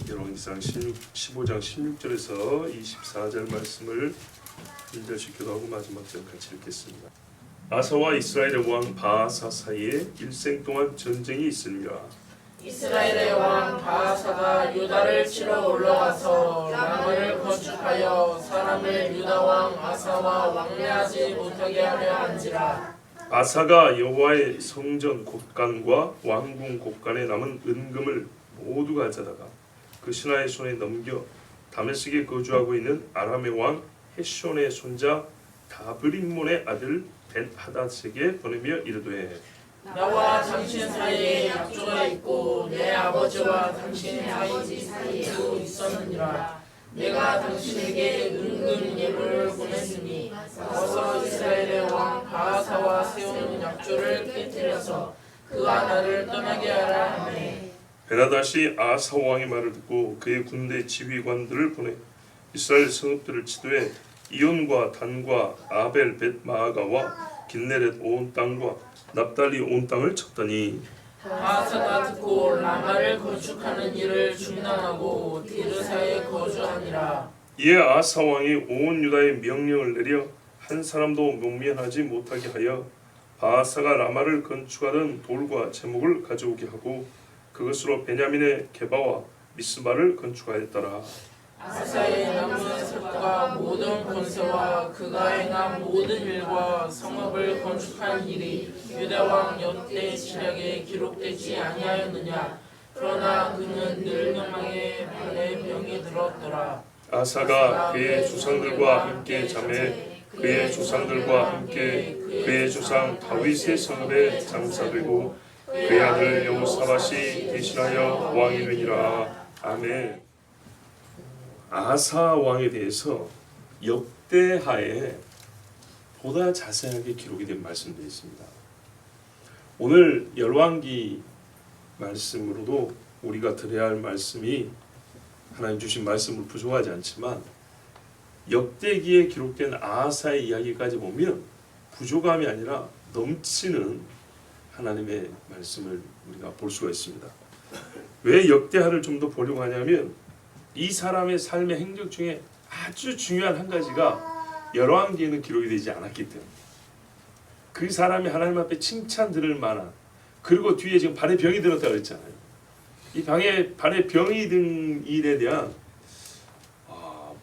열왕기상 15장 16절에서 24절 말씀을 1절씩 기도하고 마지막 절 같이 읽겠습니다. 아사와 이스라엘의 왕 바아사 사이에 일생 동안 전쟁이 있으니라. 이스라엘의 왕 바아사가 유다를 치러 올라가서 라마를 건축하여 사람을 유다 왕 아사와 왕래하지 못하게 하려 한지라. 아사가 여호와의 성전 곳간과 왕궁 곳간에 남은 은금을 모두 가져다가 그 신하의 손에 넘겨 다메섹에 거주하고 있는 아람의 왕 헤숤의 손자 다브림몬의 아들 벤하닷에게 보내며 이르되 나와 당신 사이에 약조가 있고 내 아버지와 당신 아버지 사이에도 있었느니라. 내가 당신에게 은금 예물을 보냈으니 어서 이스라엘의 왕 바아사와 세우는 약조를 깨뜨려서 그와 나를 떠나게 하라 하매 베나닷이 아사 왕의 말을 듣고 그의 군대 지휘관들을 보내 이스라엘 성읍들을 치도해 이온과 단과 아벨 벳 마아가와 긴네렛 온 땅과 납달리 온 땅을 쳤더니 바아사가 듣고 라마를 건축하는 일을 중단하고 디르사에 거주하니라. 이에 아사 왕이 온 유다에 명령을 내려 한 사람도 목면하지 못하게 하여 바아사가 라마를 건축하던 돌과 제목을 가져오게 하고 그것으로 베냐민의 게바와 미스바를 건축하였더라. 아사의 남은 습과 모든 권세와 그가 행한 모든 일과 성읍을 건축한 일이 유다 왕 역대 지략에 기록되지 아니하였느냐. 그러나 그는 늙음에 발에 병이 들었더라. 아사가 그의 조상들과 함께 잠에 그의 조상들과 함께 그의 조상 다윗의 성읍에 장사되고 그의 아들 여호사밧이 대신하여 왕이 되니라. 아멘. 아사 왕에 대해서 역대하에 보다 자세하게 기록이 된 말씀도 있습니다. 오늘 열왕기 말씀으로도 우리가 들어야 할 말씀이 하나님 주신 말씀으로 부족하지 않지만 역대기에 기록된 아사의 이야기까지 보면 부족함이 아니라 넘치는 하나님의 말씀을 우리가 볼 수가 있습니다. 왜 역대하를 좀 더 보려고 하냐면 이 사람의 삶의 행적 중에 아주 중요한 한 가지가 열왕기에는 기록이 되지 않았기 때문에 그 사람이 하나님 앞에 칭찬 들을 만한, 그리고 뒤에 지금 발에 병이 들었다고 그랬잖아요. 이 발에 병이 든 일에 대한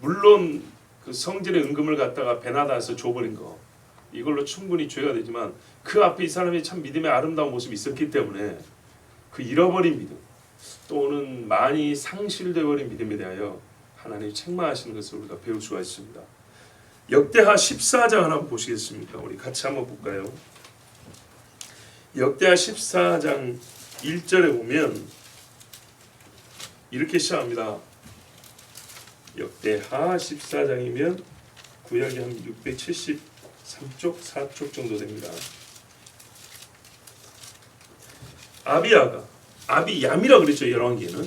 물론 그 성전의 은금을 갖다가 베나다에서 줘버린 거 이걸로 충분히 죄가 되지만 그 앞에 이 사람이 참 믿음의 아름다운 모습이 있었기 때문에 그 잃어버린 믿음 또는 많이 상실되어 버린 믿음에 대하여 하나님이 책망하시는 것을 우리가 배울 수가 있습니다. 역대하 14장 하나 보시겠습니까? 우리 같이 한번 볼까요? 역대하 14장 1절에 보면 이렇게 시작합니다. 역대하 14장이면 구약이 한 673쪽, 4쪽 정도 됩니다. 아비얌이라 그랬죠. 열왕기에는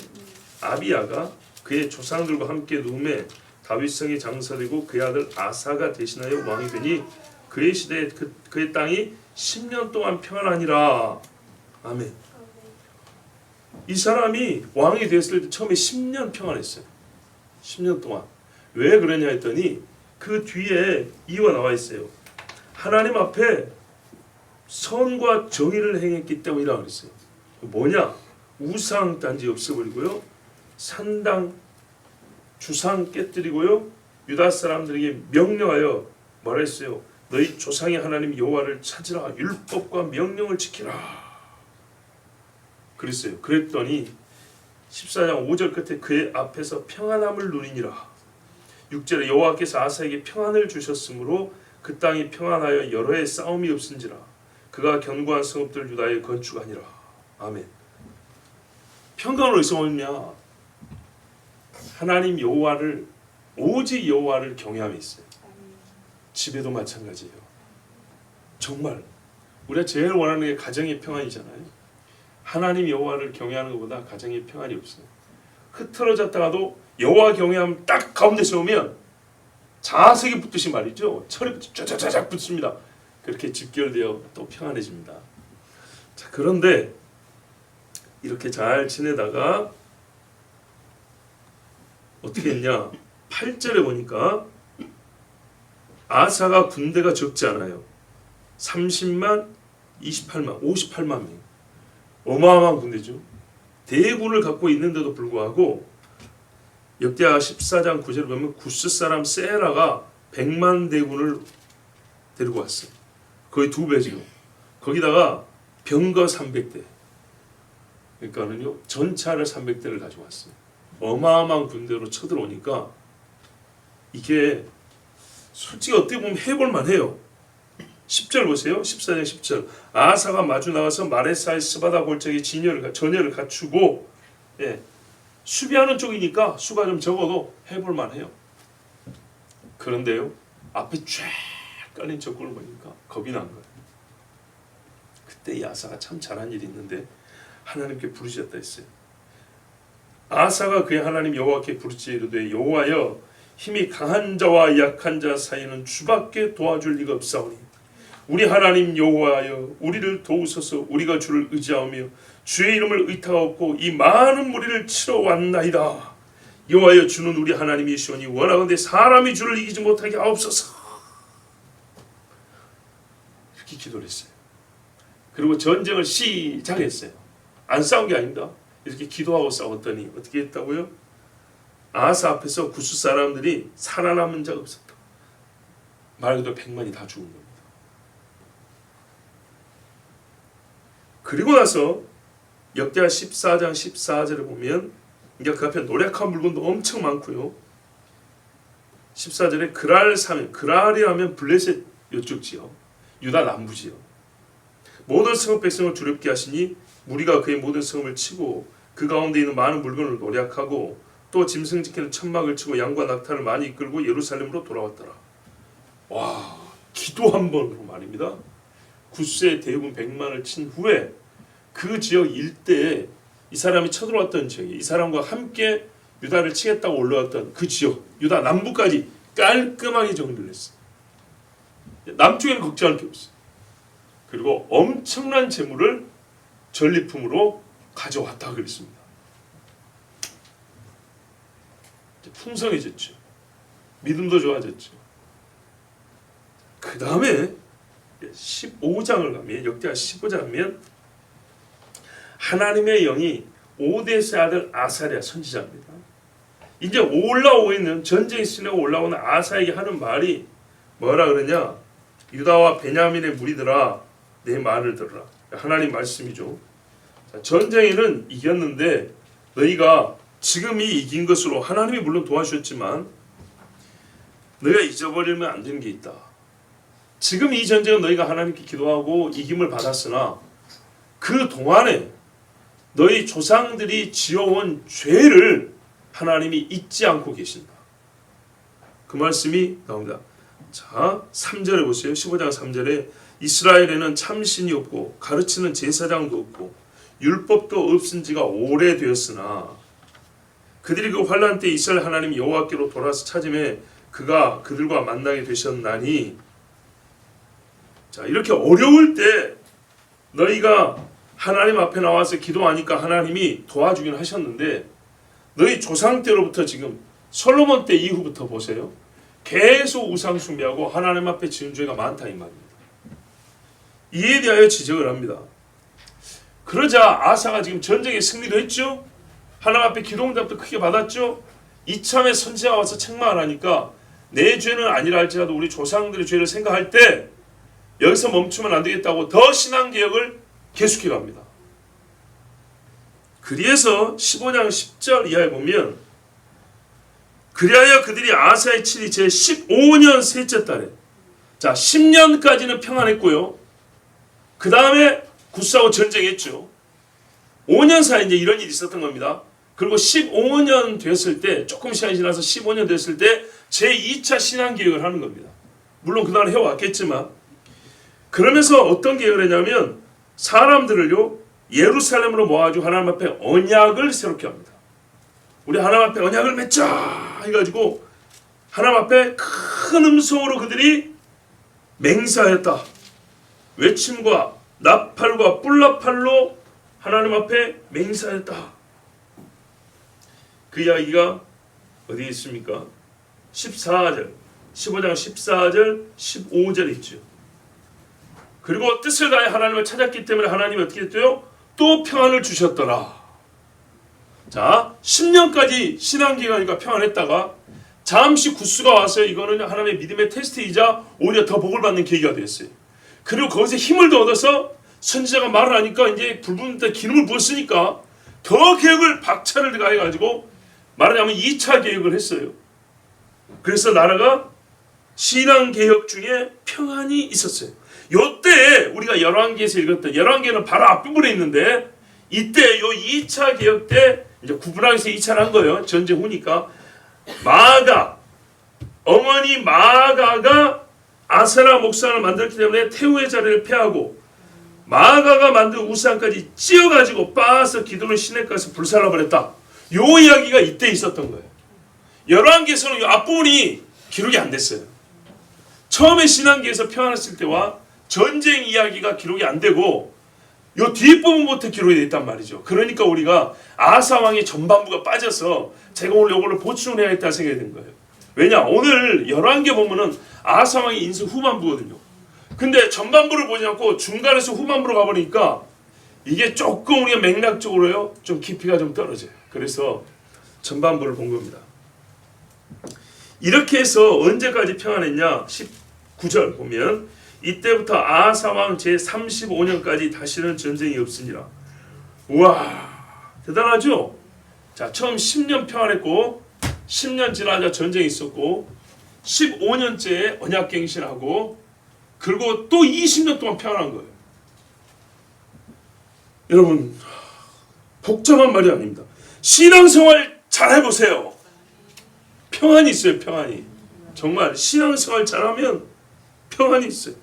아비야가 그의 조상들과 함께 누움에 다윗성이 장사되고 그의 아들 아사가 대신하여 왕이 되니 그의 시대에 그의 땅이 10년 동안 평안하니라. 아멘. 이 사람이 왕이 됐을 때 처음에 10년 평안했어요. 10년 동안. 왜 그러냐 했더니 그 뒤에 이유가 나와 있어요. 하나님 앞에 선과 정의를 행했기 때문이라고 그랬어요. 뭐냐? 우상 단지 없애버리고요, 산당 주상 깨뜨리고요, 유다 사람들에게 명령하여 뭐라 했어요? 너희 조상의 하나님 여호와를 찾으라, 율법과 명령을 지키라 그랬어요. 그랬더니 14장 5절 끝에 그의 앞에서 평안함을 누리니라. 6절에 여호와께서 아사에게 평안을 주셨으므로 그 땅이 평안하여 여러 해 싸움이 없은지라. 그가 견고한 성읍들 유다에 건축하니라. 아멘. 평강을 어디서 얻냐? 하나님 여호와를, 오직 여호와를 경외함에 있어요. 집에도 마찬가지예요. 정말 우리가 제일 원하는 게 가정의 평안이잖아요. 하나님 여호와를 경외하는 것보다 가정의 평안이 없어요. 흐트러졌다가도 여호와 경외하면 딱 가운데 세우면 자석이 붙듯이 말이죠. 철이 쫙쫙쫙 붙습니다. 그렇게 집결되어 또 평안해집니다. 자, 그런데 이렇게 잘 지내다가 어떻게 했냐? 8절에 보니까 아사가 군대가 적지 않아요. 30만, 28만, 58만 명. 어마어마한 군대죠. 대군을 갖고 있는데도 불구하고 역대하 14장 9절에 보면 구스 사람 세라가 100만 대군을 데리고 왔어요. 거의 2배죠. 거기다가 병거 300대. 그러니까는요, 전차를 300대를 가지고 왔어요. 어마어마한 군대로 쳐들어오니까 이게 솔직히 어떻게 보면 해볼만 해요. 10절 보세요. 14장 10절. 아사가 마주 나가서 마레사의 스바다 골짜기 전열을 갖추고, 수비하는 쪽이니까 수가 좀 적어도 해볼만 해요. 그런데요, 앞에 쫙 깔린 적군을 보니까 겁이 난 거예요. 그때 이 아사가 참 잘한 일이 있는데 하나님께 부르짖었다 했어요. 아사가 그의 하나님 여호와께 부르짖으되 여호와여, 힘이 강한 자와 약한 자 사이에는 주밖에 도와줄 리가 없사오니 우리 하나님 여호와여, 우리를 도우소서. 우리가 주를 의지하며 주의 이름을 의탁하고 이 많은 무리를 치러 왔나이다. 여호와여, 주는 우리 하나님이시오니 원하건대 사람이 주를 이기지 못하게 하옵소서. 이렇게 기도를 했어요. 그리고 전쟁을 시작했어요. 안 싸운 게 아닙니다. 이렇게 기도하고 싸웠더니 어떻게 했다고요? 아사 앞에서 구스 사람들이 살아남은 자가 없었다. 말 그대로 100만이 다 죽은 겁니다. 그리고 나서 역대하 14장 14절을 보면 이게 그 앞에 노력한 물건도 엄청 많고요. 14절에 그랄 사면, 그랄이라면 블레셋 이쪽 지역, 유다 남부 지역, 모든 성읍 백성을 두렵게 하시니 무리가 그의 모든 성읍을 치고 그 가운데 있는 많은 물건을 노략하고 또 짐승 지키는 천막을 치고 양과 낙타를 많이 이끌고 예루살렘으로 돌아왔더라. 와, 기도 한 번으로 말입니다. 구스의 대군 100만을 친 후에 그 지역 일대에 이 사람이 쳐들어왔던 지역이 이 사람과 함께 유다를 치겠다고 올라왔던 그 지역, 유다 남부까지 깔끔하게 정리를 했어요. 남쪽에는 걱정할 게 없어요. 그리고 엄청난 재물을 전리품으로 가져왔다 그랬습니다. 풍성해졌죠. 믿음도 좋아졌죠. 그 다음에 15장을 가면, 역대하 15장 가면 하나님의 영이 오데스의 아들 아사랴 선지자입니다. 이제 올라오고 있는, 전쟁이 있으려고 올라오는 아사에게 하는 말이 뭐라 그러냐? 유다와 베냐민의 무리들아, 내 말을 들으라. 하나님 말씀이죠. 전쟁에는 이겼는데 너희가 지금이 이긴 것으로 하나님이 물론 도와주셨지만 너희가 잊어버리면 안 되는 게 있다. 지금 이 전쟁은 너희가 하나님께 기도하고 이김을 받았으나 그 동안에 너희 조상들이 지어온 죄를 하나님이 잊지 않고 계신다. 그 말씀이 나옵니다. 자, 3절에 보세요. 15장 3절에 이스라엘에는 참신이 없고 가르치는 제사장도 없고 율법도 없은 지가 오래되었으나 그들이 그 환난 때 이스라엘 하나님 여호와께로 돌아서 찾음에 그가 그들과 만나게 되셨나니. 자, 이렇게 어려울 때 너희가 하나님 앞에 나와서 기도하니까 하나님이 도와주긴 하셨는데 너희 조상 때로부터 지금 솔로몬 때 이후부터 보세요. 계속 우상 숭배하고 하나님 앞에 지은 죄가 많다 이 말입니다. 이에 대하여 지적을 합니다. 그러자 아사가 지금 전쟁에 승리도 했죠. 하나님 앞에 기도 응답도 크게 받았죠. 이참에 선지자가 와서 책망을 하니까 내 죄는 아니라 할지라도 우리 조상들의 죄를 생각할 때 여기서 멈추면 안 되겠다고 더 신앙개혁을 계속해 갑니다. 그래서 15장 10절 이하에 보면 그리하여 그들이 아사의 칠이 제 15년 셋째 달에, 자 10년까지는 평안했고요. 그 다음에 구스하고 전쟁했죠. 5년 사이에 이제 이런 일이 있었던 겁니다. 그리고 15년 됐을 때, 조금 시간이 지나서 15년 됐을 때 제2차 신앙개혁을 하는 겁니다. 물론 그동안 해왔겠지만, 그러면서 어떤 개혁을 했냐면 사람들을요 예루살렘으로 모아가지고 하나님 앞에 언약을 새롭게 합니다. 우리 하나님 앞에 언약을 맺자 해가지고 하나님 앞에 큰 음성으로 그들이 맹세하였다. 외침과 나팔과 뿔나팔로 하나님 앞에 맹세하였다. 그 이야기가 어디에 있습니까? 14절, 15장 14절, 15절 있죠. 그리고 뜻을 다해 하나님을 찾았기 때문에 하나님이 어떻게 했대요? 또 평안을 주셨더라. 자, 10년까지 신앙기간이니까 평안했다가 잠시 구스가 왔어요. 이거는 하나님의 믿음의 테스트이자 오히려 더 복을 받는 계기가 되었어요. 그리고 거기서 힘을 더 얻어서 선지자가 말을 하니까 이제 불붙는 데 기름을 부었으니까 더 계획을 박차를 가해가지고 말하자면 2차 계획을 했어요. 그래서 나라가 신앙개혁 중에 평안이 있었어요. 요때 우리가 열왕기에서 읽었던, 열왕기는 바로 앞부분에 있는데 이때 요 2차 개혁 때 이제 구분하기서 2차를 한 거예요. 전쟁 후니까 마아가, 어머니 마아가가 아세라 목상을 만들었기 때문에 태우의 자리를 폐하고 마아가가 만든 우상까지 찧어가지고 빻아서 기도는 시내 가서 불살라버렸다. 요 이야기가 이때 있었던 거예요. 열왕기에서는 이 앞부분이 기록이 안 됐어요. 처음에 신앙기에서 평안했을 때와 전쟁 이야기가 기록이 안 되고 요 뒷부분부터 기록이 됐단 말이죠. 그러니까 우리가 아사 왕의 전반부가 빠져서 제가 오늘 요거를 보충을 해야겠다 생각이 든 거예요. 왜냐? 오늘 열왕기 보면은 아사 왕의 인생 후반부거든요. 근데 전반부를 보지 않고 중간에서 후반부로 가버리니까 이게 조금 우리가 맥락적으로요 좀 깊이가 좀 떨어져요. 그래서 전반부를 본 겁니다. 이렇게 해서 언제까지 평안했냐? 19절 보면 이때부터 아사 왕 제35년까지 다시는 전쟁이 없으니라. 우와, 대단하죠? 자, 처음 10년 평안했고 10년 지나자 전쟁이 있었고 15년째 언약갱신하고 그리고 또 20년 동안 평안한 거예요. 여러분, 복잡한 말이 아닙니다. 신앙생활 잘 해보세요. 평안이 있어요. 평안이. 정말 신앙생활 잘하면 평안이 있어요.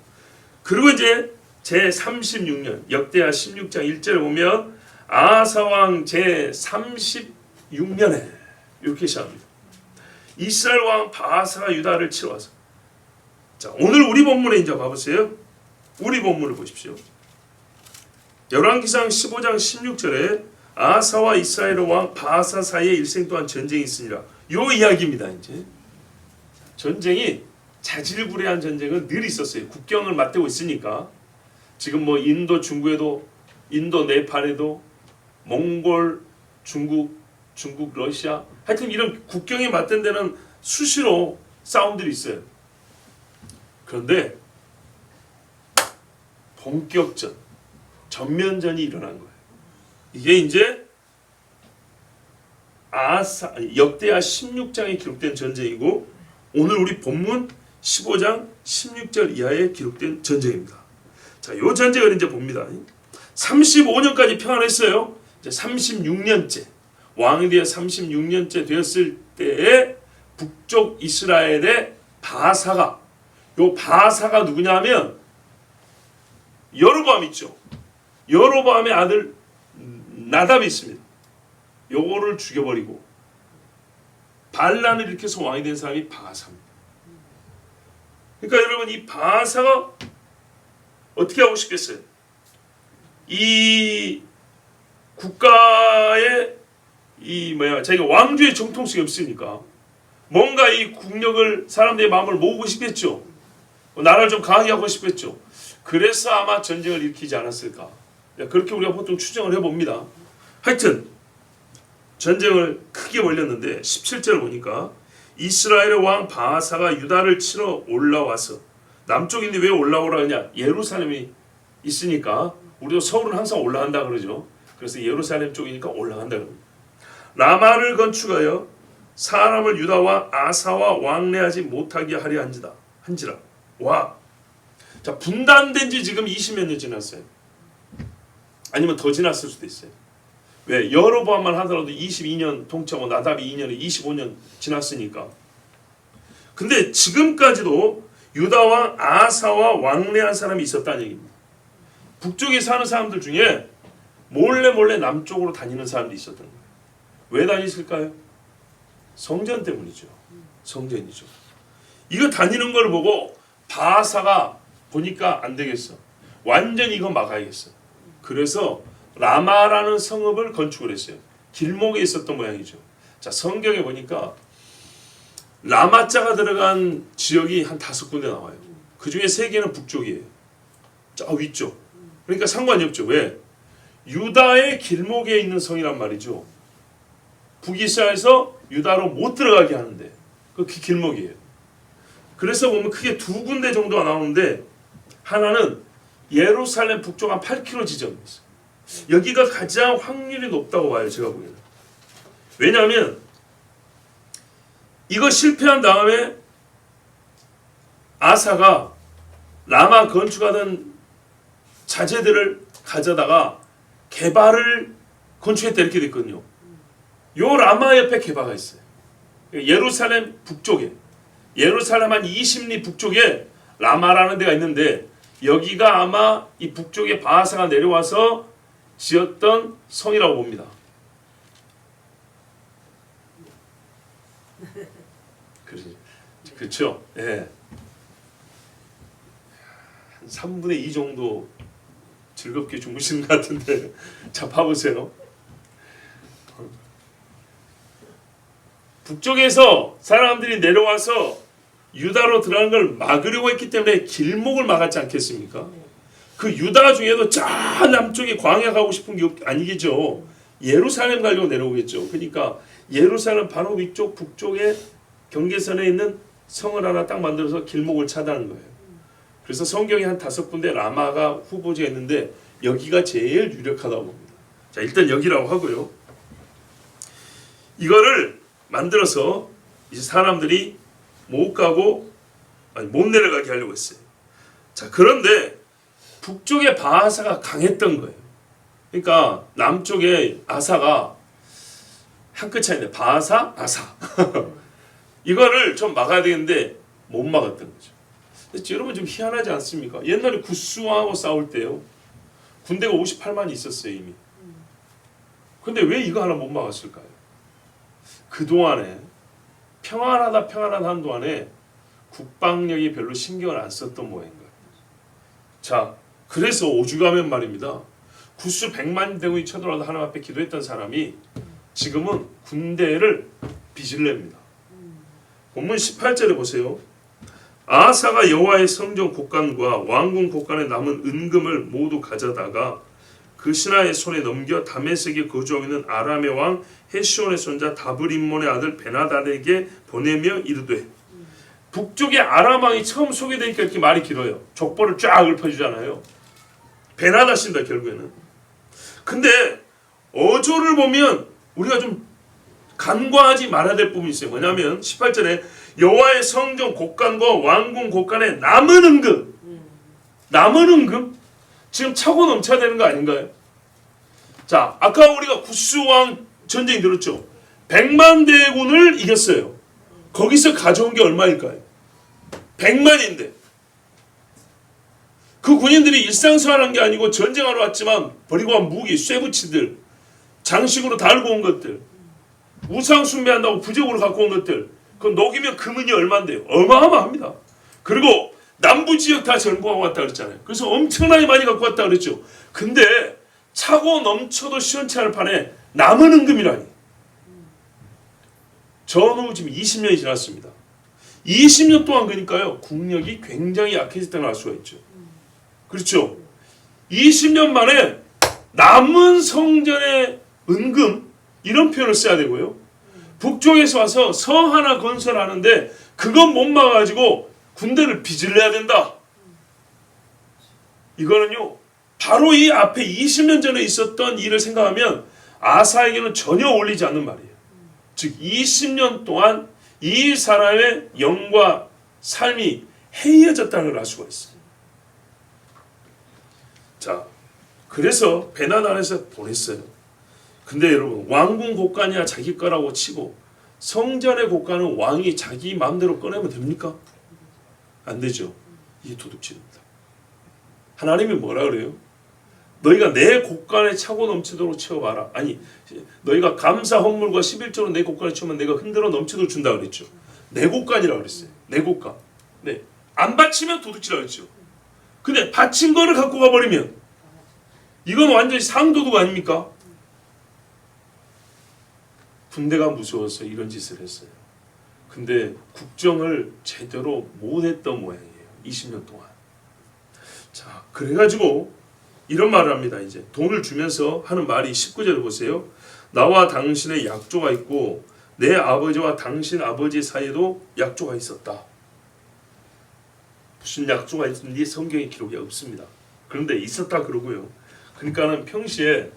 그리고 이제 제36년 역대하 16장 1절에 보면 아사왕 제36년에 이렇게 시작합니다. 이스라엘 왕 바하사가 유다를 치러 와서, 자, 오늘 우리 본문에 이제 봐보세요. 우리 본문을 보십시오. 열왕기상 15장 16절에 아사와 이스라엘 왕 바하사 사이에 일생 동안 전쟁이 있으니라. 요 이야기입니다. 이제 전쟁이 자질구레한 전쟁은 늘 있었어요. 국경을 맞대고 있으니까. 지금 뭐 인도 중국에도, 인도 네팔에도, 몽골, 중국 러시아, 하여튼 이런 국경에 맞댄 데는 수시로 싸움들이 있어요. 그런데 본격전, 전면전이 일어난 거예요. 이게 이제 역대하 16장에 기록된 전쟁이고 오늘 우리 본문 15장 16절 이하에 기록된 전쟁입니다. 자, 요 전쟁을 이제 봅니다. 35년까지 평안했어요. 이제 36년째, 왕에 대해 36년째 되었을 때에 북쪽 이스라엘의 바사가, 요 바사가 누구냐면 여로보암 있죠. 여로보암의 아들 나답이 있습니다. 요거를 죽여버리고 반란을 일으켜서 왕이 된 사람이 바사입니다. 그러니까 여러분, 이 바사가 어떻게 하고 싶겠어요? 이 국가에 자기가 왕조의 정통성이 없으니까 뭔가 이 국력을, 사람들의 마음을 모으고 싶겠죠. 나라를 좀 강하게 하고 싶겠죠. 그래서 아마 전쟁을 일으키지 않았을까. 그렇게 우리가 보통 추정을 해봅니다. 하여튼 전쟁을 크게 벌였는데 17절을 보니까 이스라엘의 왕 바하사가 유다를 치러 올라와서, 남쪽인데 왜 올라오라 하냐? 예루살렘이 있으니까. 우리도 서울은 항상 올라간다 그러죠. 그래서 예루살렘 쪽이니까 올라간다 그럽니다. 라마를 건축하여 사람을 유다와 아사와 왕래하지 못하게 하려 한지라. 와, 자, 분단된 지 지금 20몇 년 지났어요. 아니면 더 지났을 수도 있어요. 왜? 여로보암만 하더라도 22년 통치하고 나답이 2년에 25년 지났으니까. 근데 지금까지도 유다와 아사와 왕래한 사람이 있었다는 얘기입니다. 북쪽에 사는 사람들 중에 몰래 남쪽으로 다니는 사람들이 있었던 거예요. 왜 다녔을까요? 성전 때문이죠. 성전이죠. 이거 다니는 걸 보고 바하사가 보니까 안 되겠어. 완전히 이거 막아야겠어. 그래서 라마라는 성읍을 건축을 했어요. 길목에 있었던 모양이죠. 자, 성경에 보니까 라마자가 들어간 지역이 한 5군데 나와요. 그 중에 3개는 북쪽이에요. 저 위쪽. 그러니까 상관이 없죠. 왜? 유다의 길목에 있는 성이란 말이죠. 북이스라엘에서 유다로 못 들어가게 하는데 그 길목이에요. 그래서 보면 크게 2군데 정도가 나오는데 하나는 예루살렘 북쪽 한 8km 지점이 있어요. 여기가 가장 확률이 높다고 봐요. 제가 보기에는. 왜냐하면 이거 실패한 다음에 아사가 라마 건축하던 자재들을 가져다가 개바를 건축했다 이렇게 됐거든요. 요 라마 옆에 개바가 있어요. 예루살렘 북쪽에, 예루살렘 한 20리 북쪽에 라마라는 데가 있는데 여기가 아마 이 북쪽에 바하사가 내려와서 지었던 성이라고 봅니다. 그렇죠? 예. 한 3분의 2 정도 즐겁게 주무시는 것 같은데 자 봐보세요. 북쪽에서 사람들이 내려와서 유다로 들어가는 걸 막으려고 했기 때문에 길목을 막았지 않겠습니까? 그 유다 중에도 저 남쪽에 광야 가고 싶은 게 아니겠죠. 예루살렘 가려고 내려오겠죠. 그러니까 예루살렘 바로 위쪽 북쪽에 경계선에 있는 성을 하나 딱 만들어서 길목을 차단한 거예요. 그래서 성경에 한 5군데 라마가 후보지에 있는데 여기가 제일 유력하다고 봅니다. 자, 일단 여기라고 하고요. 이거를 만들어서 이제 사람들이 못 가고 못 내려가게 하려고 했어요. 자, 그런데 북쪽에 바하사가 강했던 거예요. 그러니까 남쪽에 아사가 한 끗 차이인데 바하사, 아사 이거를 좀 막아야 되는데 못 막았던 거죠. 여러분 좀 희한하지 않습니까? 옛날에 구스왕하고 싸울 때요. 군대가 58만이 있었어요 이미. 근데 왜 이거 하나 못 막았을까요? 그동안에 평안하다 한 동안에 국방력이 별로 신경을 안 썼던 모양인 거예요. 자, 그래서 오죽하면 말입니다. 구스 100만 대군이 쳐들어와도 하나님 앞에 기도했던 사람이 지금은 군대를 빚을 냅니다. 본문 18절에 보세요. 아사가 여호와의 성전 곡간과 왕궁 곡간에 남은 은금을 모두 가져다가 그 신하의 손에 넘겨 다메섹에 거주하고 있는 아람의 왕 헤시온의 손자 다브림몬의 아들 베나다에게 보내며 이르되. 북쪽에 아람 왕이 처음 소개되니까 이렇게 말이 길어요. 족보를 쫙 읊어주잖아요. 베나다십니다 결국에는. 근데 어조를 보면 우리가 좀 간과하지 말아야 될 부분이 있어요. 뭐냐면 18절에 여호와의 성전 곡간과 왕궁 곡간에 남은 은금. 남은 은금? 지금 차고 넘쳐야 되는 거 아닌가요? 자, 아까 우리가 구스왕 전쟁 들었죠. 100만 대군을 이겼어요. 거기서 가져온 게 얼마일까요? 100만인데 그 군인들이 일상생활한 게 아니고 전쟁하러 왔지만 버리고 간 무기, 쇠붙이들, 장식으로 달고 온 것들, 우상 숭배한다고 부적으로 갖고 온 것들, 그 녹이면 금은이 얼마인데요? 어마어마합니다. 그리고 남부 지역 다 점거하고 왔다 그랬잖아요. 그래서 엄청나게 많이 갖고 왔다 그랬죠. 근데 차고 넘쳐도 시원치 않을 판에 남은 은금이라니. 전후 지금 20년이 지났습니다. 20년 동안 그러니까요 국력이 굉장히 약해졌다는 알 수가 있죠. 그렇죠. 20년 만에 남은 성전의 은금 이런 표현을 써야 되고요. 북쪽에서 와서 성 하나 건설하는데 그건 못 막아가지고 군대를 빚을 내야 된다. 이거는요 바로 이 앞에 20년 전에 있었던 일을 생각하면 아사에게는 전혀 어울리지 않는 말이에요. 즉 20년 동안 이 사람의 영과 삶이 해이해졌다는 걸 알 수가 있어요. 자, 그래서 베나단에서 보냈어요. 근데 여러분 왕궁 곡간이야 자기 거라고 치고 성전의 곡간은 왕이 자기 마음대로 꺼내면 됩니까? 안 되죠. 이게 도둑질입니다. 하나님이 뭐라 그래요? 너희가 내 곡간에 차고 넘치도록 채워봐라. 아니 너희가 감사 헌물과 11조로 내 곡간에 채우면 내가 흔들어 넘치도록 준다 그랬죠. 내 곡간이라고 그랬어요. 내 곡간. 네. 안 바치면 도둑질이라고 했죠. 근데 바친 거를 갖고 가버리면 이건 완전히 상도둑 아닙니까? 군대가 무서워서 이런 짓을 했어요. 근데 국정을 제대로 못했던 모양이에요. 20년 동안. 자, 그래가지고 이런 말을 합니다. 이제 돈을 주면서 하는 말이 19절을 보세요. 나와 당신의 약조가 있고 내 아버지와 당신 아버지 사이에도 약조가 있었다. 무슨 약조가 있는지 성경에 기록이 없습니다. 그런데 있었다 그러고요. 그러니까는 평시에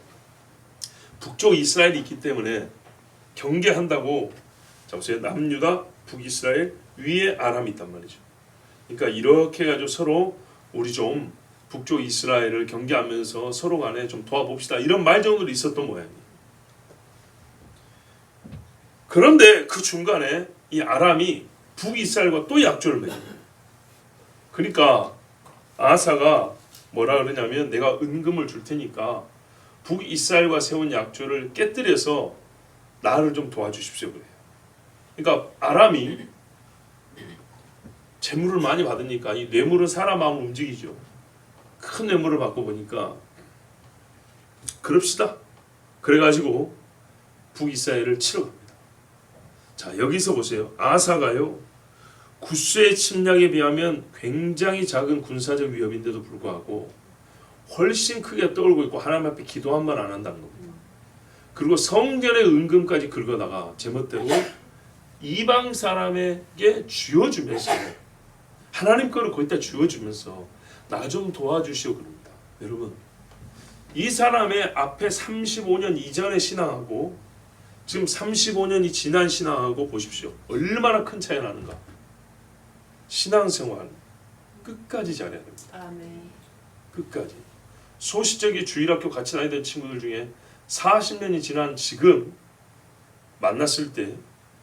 북쪽 이스라엘이 있기 때문에 경계한다고, 자 보세요. 남유다, 북이스라엘, 위에 아람이 있단 말이죠. 그러니까 이렇게 해가지고 서로 우리 좀 북쪽 이스라엘을 경계하면서 서로 간에 좀 도와봅시다. 이런 말 정도로 있었던 모양이에요. 그런데 그 중간에 이 아람이 북이스라엘과 또 약조를 맺어요. 그러니까 아사가 뭐라 그러냐면 내가 은금을 줄 테니까 북이스라엘과 세운 약조를 깨뜨려서 나를 좀 도와주십시오 그래요. 그러니까 아람이 재물을 많이 받으니까 이 뇌물은 사람 마음을 움직이죠. 큰 뇌물을 받고 보니까 그럽시다. 그래가지고 북이스라엘을 치러 갑니다. 자, 여기서 보세요. 아사가요, 구스의 침략에 비하면 굉장히 작은 군사적 위협인데도 불구하고 훨씬 크게 떠올고 있고 하나님 앞에 기도 한 번 안 한다는 겁니다. 그리고 성전의 은금까지 긁어다가 제멋대로 이방 사람에게 쥐어주면서 하나님 거를 거기다 쥐어주면서 나 좀 도와주시오 그럽니다. 여러분, 이 사람의 앞에 35년 이전의 신앙하고 지금 35년이 지난 신앙하고 보십시오. 얼마나 큰 차이가 나는가. 신앙생활 끝까지 잘해야 됩니다. 아멘. 끝까지. 소시적인 주일학교 같이 다니던 친구들 중에 40년이 지난 지금 만났을 때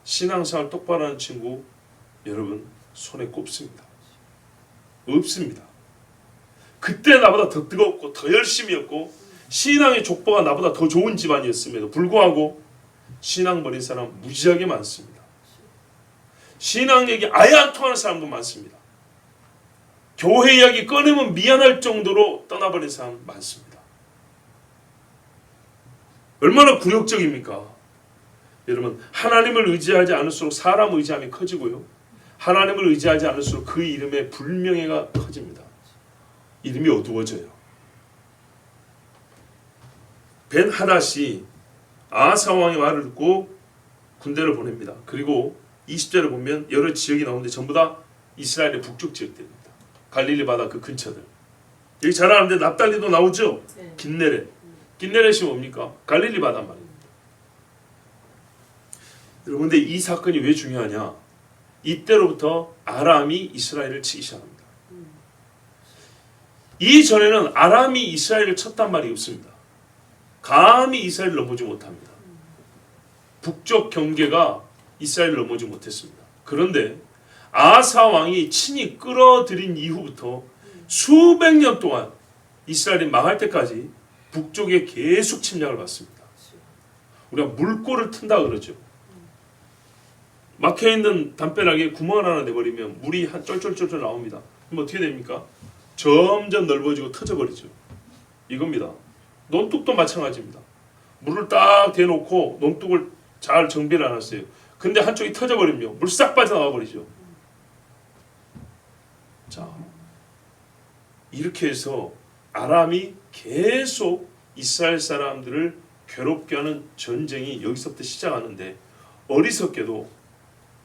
신앙생활 똑바로 하는 친구 여러분 손에 꼽습니다. 없습니다. 그때 나보다 더 뜨겁고 더 열심히 했고 신앙의 족보가 나보다 더 좋은 집안이었음에도 불구하고 신앙 버린 사람 무지하게 많습니다. 신앙 얘기 아예 안 통하는 사람도 많습니다. 교회 이야기 꺼내면 미안할 정도로 떠나버린 사람 많습니다. 얼마나 굴욕적입니까? 여러분, 하나님을 의지하지 않을수록 사람 의지함이 커지고요. 하나님을 의지하지 않을수록 그 이름의 불명예가 커집니다. 이름이 어두워져요. 벤 하닷이 아사 왕의 말을 듣고 군대를 보냅니다. 그리고 20절에 보면 여러 지역이 나오는데 전부 다 이스라엘의 북쪽 지역들입니다. 갈릴리 바다 그 근처들. 여기 잘 아는데 납달리도 나오죠? 네. 긴네렛. 긴네렛이 뭡니까? 갈릴리 바다 말입니다. 여러분, 근데 이 사건이 왜 중요하냐? 이때로부터 아람이 이스라엘을 치기 시작합니다. 이전에는 아람이 이스라엘을 쳤단 말이 없습니다. 감히 이스라엘을 넘보지 못합니다. 북쪽 경계가 이스라엘을 넘보지 못했습니다. 그런데 아사 왕이 친히 끌어들인 이후부터 수백 년 동안 이스라엘이 망할 때까지 북쪽에 계속 침략을 받습니다. 우리가 물꼬를 튼다 그러죠. 막혀있는 담벼락에 구멍을 하나 내버리면 물이 한 쫄쫄쫄쫄 나옵니다. 그럼 어떻게 됩니까? 점점 넓어지고 터져버리죠. 이겁니다. 논뚝도 마찬가지입니다. 물을 딱 대놓고 논뚝을 잘 정비를 해놨어요. 근데 한쪽이 터져버리면 물 싹 빠져나와 버리죠. 자, 이렇게 해서 아람이 계속 이스라엘 사람들을 괴롭게 하는 전쟁이 여기서부터 시작하는데 어리석게도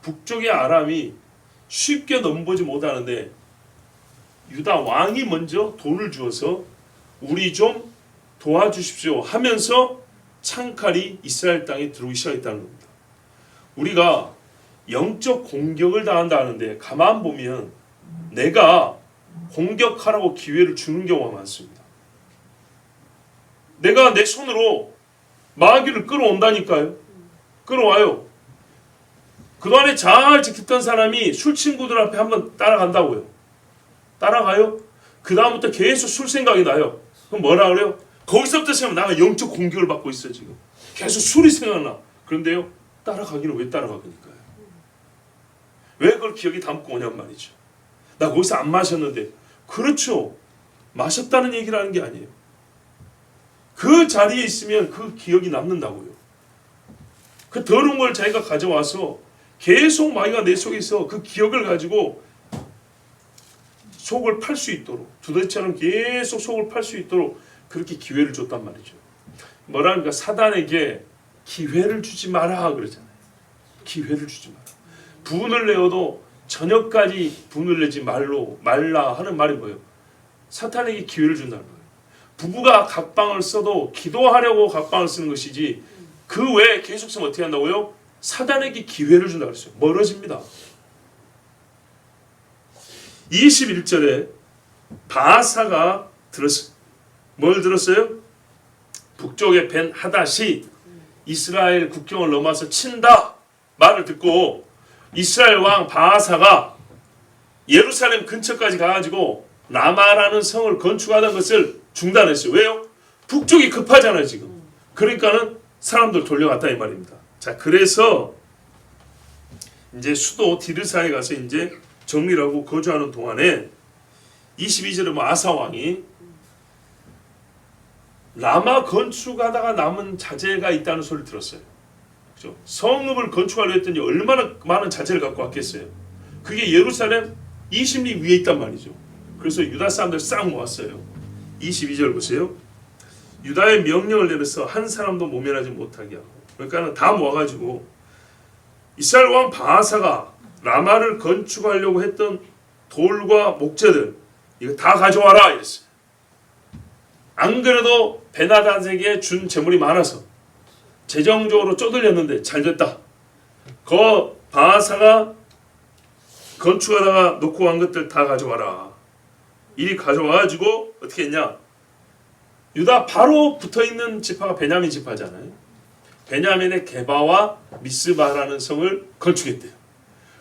북쪽의 아람이 쉽게 넘보지 못하는데 유다 왕이 먼저 돈을 주어서 우리 좀 도와주십시오 하면서 창칼이 이스라엘 땅에 들어오기 시작했다는 겁니다. 우리가 영적 공격을 당한다 하는데 가만 보면 내가 공격하라고 기회를 주는 경우가 많습니다. 내가 내 손으로 마귀를 끌어온다니까요. 끌어와요. 그동안에 잘 지켰던 사람이 술 친구들 앞에 한번 따라간다고요. 따라가요. 그 다음부터 계속 술 생각이 나요. 그럼 뭐라 그래요? 거기서부터 생각하면 나가 영적 공격을 받고 있어요. 지금 계속 술이 생각나. 그런데요, 따라가기는 왜 따라가니까요? 왜 그걸 기억에 담고 오냔 말이죠. 나 거기서 안 마셨는데. 그렇죠. 마셨다는 얘기를 하는 게 아니에요. 그 자리에 있으면 그 기억이 남는다고요. 그 더러운 걸 자기가 가져와서 계속 마귀가 내 속에 있어 그 기억을 가지고 속을 팔 수 있도록 두더지처럼 계속 속을 팔 수 있도록 그렇게 기회를 줬단 말이죠. 뭐라니까 사단에게 기회를 주지 마라 그러잖아요. 기회를 주지 마라. 분을 내어도 저녁까지 분을 내지 말라 하는 말이 뭐예요? 사탄에게 기회를 준다는 거예요. 부부가 각방을 써도 기도하려고 각방을 쓰는 것이지 그 외에 계속 쓰면 어떻게 한다고요? 사단에게 기회를 준다고 그랬어요. 멀어집니다. 21절에 바사가 들었어요. 뭘 들었어요? 북쪽의 벤 하닷이 이스라엘 국경을 넘어서 친다 말을 듣고 이스라엘 왕 바사가 예루살렘 근처까지 가가지고 라마라는 성을 건축하던 것을 중단했어요. 왜요? 북쪽이 급하잖아요 지금. 그러니까는 사람들 돌려갔다 이 말입니다. 자, 그래서 이제 수도 디르사에 가서 이제 정리를 하고 거주하는 동안에 22절에 뭐 아사 왕이 라마 건축하다가 남은 자재가 있다는 소리를 들었어요. 그죠? 성읍을 건축하려 했더니 얼마나 많은 자재를 갖고 왔겠어요. 그게 예루살렘 20리 위에 있단 말이죠. 그래서 유다 사람들 싹 모았어요. 22절 보세요. 유다의 명령을 내려서 한 사람도 모면하지 못하게 하고, 그러니까 다 모아가지고 이스라엘 왕 바하사가 라마를 건축하려고 했던 돌과 목재들 이거 다 가져와라 이랬어요. 안 그래도 베나닷에게 준 재물이 많아서 재정적으로 쪼들렸는데 잘 됐다. 그 바하사가 건축하다가 놓고 간 것들 다 가져와라. 이리 가져와가지고 어떻게 했냐? 유다 바로 붙어있는 지파가 베냐민 지파잖아요. 베냐민의 게바와 미스바라는 성을 건축했대요.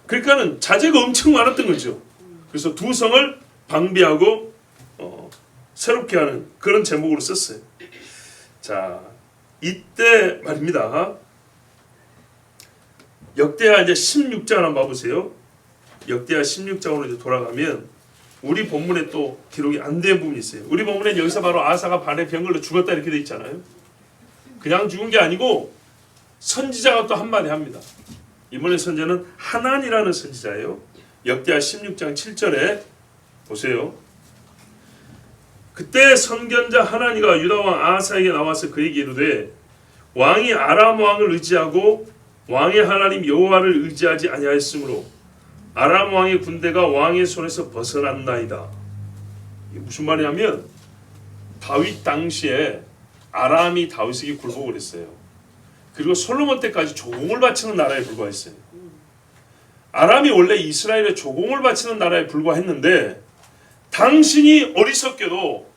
그러니까는 자재가 엄청 많았던 거죠. 그래서 두 성을 방비하고 새롭게 하는 그런 제목으로 썼어요. 자, 이때 말입니다. 역대하 이제 16장 한번 봐보세요. 역대하 16장으로 이제 돌아가면 우리 본문에 또 기록이 안 된 부분이 있어요. 우리 본문에 여기서 바로 아사가 발에 병걸로 죽었다 이렇게 돼 있잖아요. 그냥 죽은 게 아니고 선지자가 또 한마디 합니다. 이번에 선지자는 하난이라는 선지자예요. 역대하 16장 7절에 보세요. 그때 선견자 하나니가 유다 왕 아사에게 나와서 그에게 이르되 왕이 아람 왕을 의지하고 왕의 하나님 여호와를 의지하지 아니하였으므로 아람 왕의 군대가 왕의 손에서 벗어났나이다. 이게 무슨 말이냐면 다윗 당시에 아람이 다윗에게 굴복을 했어요. 그리고 솔로몬 때까지 조공을 바치는 나라에 불과했어요. 아람이 원래 이스라엘에 조공을 바치는 나라에 불과했는데 당신이 어리석게도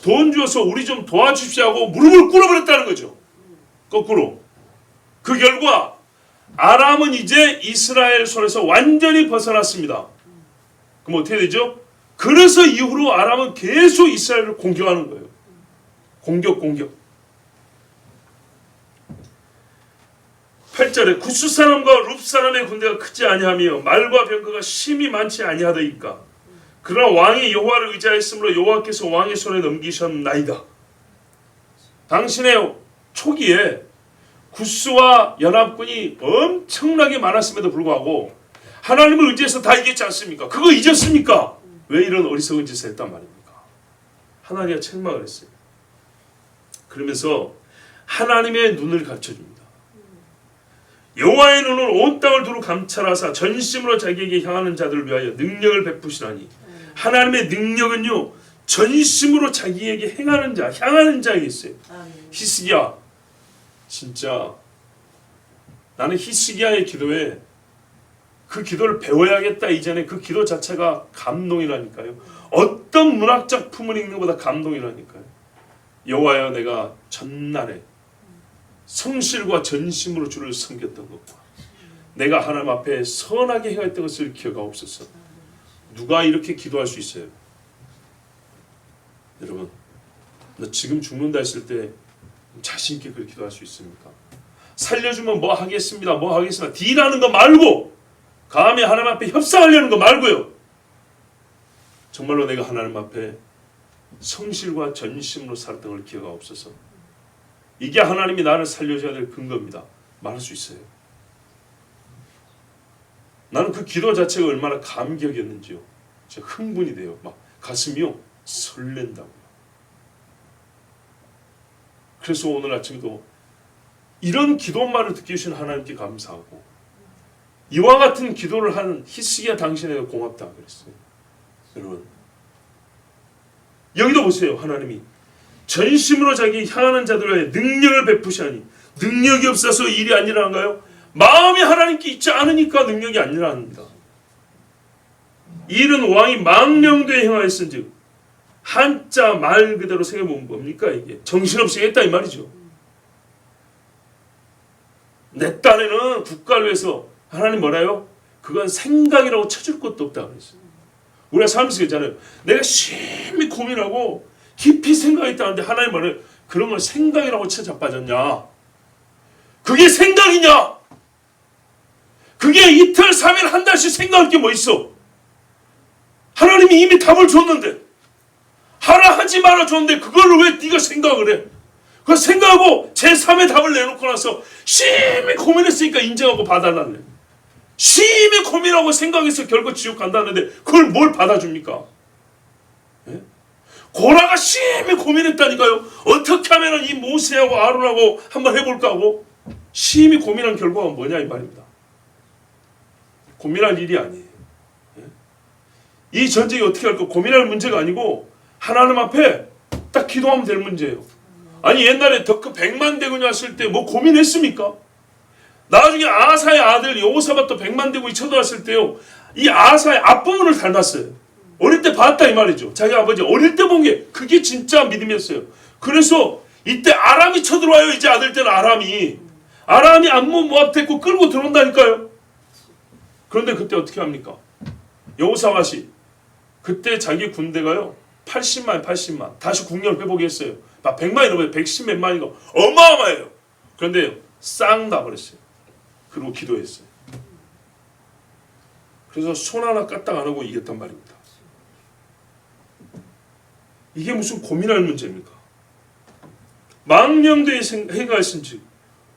돈 주어서 우리 좀 도와주십시오 하고 무릎을 꿇어버렸다는 거죠. 거꾸로. 그 결과 아람은 이제 이스라엘 손에서 완전히 벗어났습니다. 그럼 어떻게 되죠? 그래서 이후로 아람은 계속 이스라엘을 공격하는 거예요. 공격. 8절에 구스 사람과 룹 사람의 군대가 크지 아니하며 말과 병거가 심히 많지 아니하더이까. 그러나 왕이 여호와를 의지하였으므로 여호와께서 왕의 손에 넘기셨나이다. 당신의 초기에 구스와 연합군이 엄청나게 많았음에도 불구하고 하나님을 의지해서 다 이겼지 않습니까? 그거 잊었습니까? 왜 이런 어리석은 짓을 했단 말입니까? 하나님이 책망을 했어요. 그러면서 하나님의 눈을 갖춰줍니다. 여호와의 눈은 온 땅을 두루 감찰하사 전심으로 자기에게 향하는 자들을 위하여 능력을 베푸시나니 하나님의 능력은요 전심으로 자기에게 향하는 자에 있어요. 히스기야 진짜 나는 히스기야의 기도에 그 기도를 배워야겠다 이전에 그 기도 자체가 감동이라니까요. 어떤 문학 작품을 읽는 것보다 감동이라니까요. 여호와여 내가 전날에 성실과 전심으로 주를 섬겼던 것과 내가 하나님 앞에 선하게 행했던 것을 기억하옵소서. 누가 이렇게 기도할 수 있어요? 여러분, 너 지금 죽는다 했을 때 자신 있게 그렇게 기도할 수 있습니까? 살려주면 뭐 하겠습니다. 딜하는 거 말고 감히 하나님 앞에 협상하려는 거 말고요. 정말로 내가 하나님 앞에 성실과 전심으로 살았던 걸 기억하옵소서. 이게 하나님이 나를 살려줘야 될 근거입니다. 말할 수 있어요. 나는 그 기도 자체가 얼마나 감격이었는지요. 진짜 흥분이 돼요. 막 가슴이요 설렌다고요. 그래서 오늘 아침에도 이런 기도만을 듣게 주신 하나님께 감사하고 이와 같은 기도를 한 히스기야 당신에게 고맙다 그랬어요. 여러분 여기도 보세요. 하나님이 전심으로 자기 향하는 자들에게 능력을 베푸시하니 능력이 없어서 일이 안 일어난가요? 마음이 하나님께 있지 않으니까 능력이 안 일어납니다. 일은 왕이 망령되에 행하였은즉 한자 말 그대로 생각해보면 뭡니까 이게? 정신없이 했다 이 말이죠. 내 딴에는 국가를 위해서 하나님 뭐라요? 그건 생각이라고 쳐줄 것도 없다 그랬어요. 우리가 살면서 그랬잖아요. 내가 심히 고민하고 깊이 생각했다는데 하나님 뭐래요? 그런 걸 생각이라고 쳐 자빠졌냐? 그게 생각이냐? 그게 이틀, 3일, 한 달씩 생각할 게 뭐 있어? 하나님이 이미 답을 줬는데 하라 하지 말아 줬는데 그걸 왜 네가 생각을 해? 그 생각하고 제3의 답을 내놓고 나서 심히 고민했으니까 인정하고 봐달라네. 심히 고민하고 생각해서 결국 지옥 간다는데 그걸 뭘 받아줍니까? 예? 고라가 심히 고민했다니까요. 어떻게 하면 이 모세하고 아론하고 한번 해볼까 하고 심히 고민한 결과가 뭐냐 이 말입니다. 고민할 일이 아니에요. 예? 이 전쟁이 어떻게 할까 고민할 문제가 아니고 하나님 앞에 딱 기도하면 될 문제예요. 아니 옛날에 덕크 100만 대군이 왔을 때 뭐 고민했습니까? 나중에 아사의 아들 여호사밧도 100만 대군이 쳐들어왔을 때요. 이 아사의 앞부분을 닮았어요. 어릴 때 봤다 이 말이죠. 자기 아버지 어릴 때 본 게 그게 진짜 믿음이었어요. 그래서 이때 아람이 쳐들어와요. 이제 아들 때는 아람이 암몬 모압 데리고 끌고 들어온다니까요. 그런데 그때 어떻게 합니까? 여호사밧이 그때 자기 군대가요 80만 다시 국력을 회복했어요. 막 100만이 넘어요. 110 몇 만이가 어마어마해요. 그런데 싹 나버렸어요. 그리고 기도했어요. 그래서 손 하나 까딱 안 하고 이겼단 말입니다. 이게 무슨 고민할 문제입니까? 망령되이 행하였은지